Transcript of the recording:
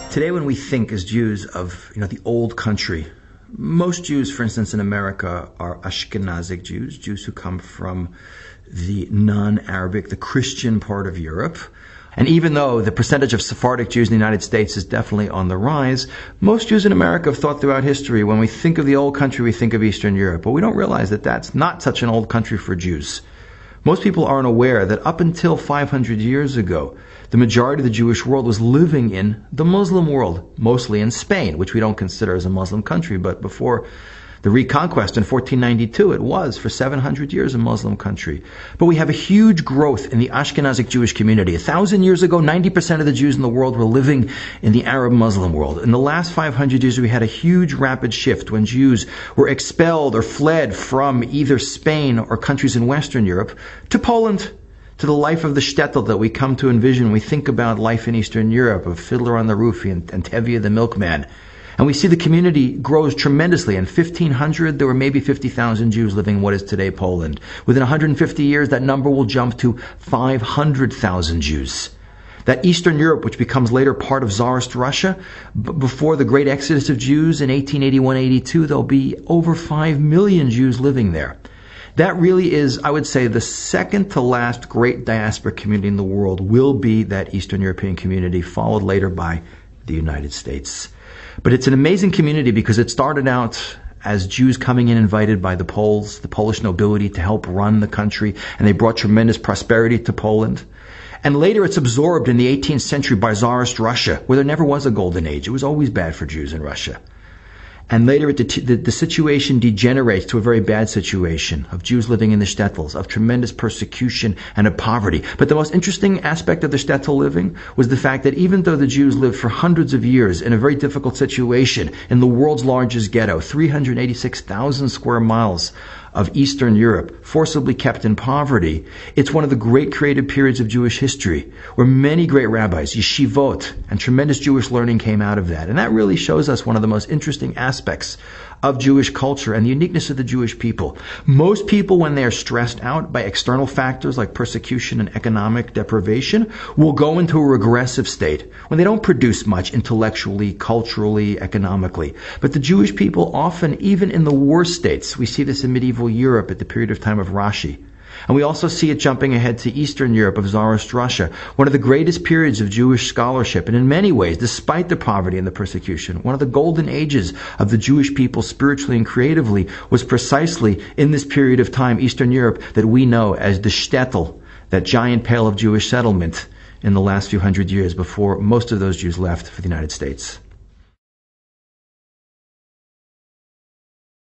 Today, when we think as Jews of the old country, most Jews, for instance, in America are Ashkenazic Jews, Jews who come from the non-Arabic, the Christian part of Europe. And even though the percentage of Sephardic Jews in the United States is definitely on the rise, most Jews in America have thought throughout history, when we think of the old country, we think of Eastern Europe. But we don't realize that that's not such an old country for Jews. Most people aren't aware that up until 500 years ago, the majority of the Jewish world was living in the Muslim world, mostly in Spain, which we don't consider as a Muslim country, but before the Reconquest in 1492, it was for 700 years a Muslim country. But we have a huge growth in the Ashkenazic Jewish community. 1,000 years ago, 90% of the Jews in the world were living in the Arab Muslim world. In the last 500 years, we had a huge rapid shift when Jews were expelled or fled from either Spain or countries in Western Europe to Poland, to the life of the shtetl that we come to envision when we think about life in Eastern Europe, of Fiddler on the Roof and Tevye the Milkman. And we see the community grows tremendously. In 1500, there were maybe 50,000 Jews living in what is today Poland. Within 150 years, that number will jump to 500,000 Jews. That Eastern Europe, which becomes later part of Tsarist Russia, before the great exodus of Jews in 1881-82, there'll be over 5 million Jews living there. That really is, I would say, the second to last great diaspora community in the world will be that Eastern European community, followed later by the United States. But it's an amazing community because it started out as Jews coming in invited by the Poles, the Polish nobility, to help run the country, and they brought tremendous prosperity to Poland. And later it's absorbed in the 18th century by Tsarist Russia, where there never was a golden age. It was always bad for Jews in Russia. And later the situation degenerates to a very bad situation of Jews living in the shtetls, of tremendous persecution and of poverty. But the most interesting aspect of the shtetl living was the fact that even though the Jews lived for hundreds of years in a very difficult situation in the world's largest ghetto, 386,000 square miles of Eastern Europe, forcibly kept in poverty, it's one of the great creative periods of Jewish history, where many great rabbis, yeshivot, and tremendous Jewish learning came out of that. And that really shows us one of the most interesting aspects of Jewish culture and the uniqueness of the Jewish people. Most people, when they are stressed out by external factors like persecution and economic deprivation, will go into a regressive state when they don't produce much intellectually, culturally, economically. But the Jewish people often, even in the worst states, we see this in medieval Europe at the period of time of Rashi. And we also see it jumping ahead to Eastern Europe of Tsarist Russia, one of the greatest periods of Jewish scholarship. And in many ways, despite the poverty and the persecution, one of the golden ages of the Jewish people spiritually and creatively was precisely in this period of time, Eastern Europe, that we know as the shtetl, that giant pale of Jewish settlement in the last few hundred years before most of those Jews left for the United States.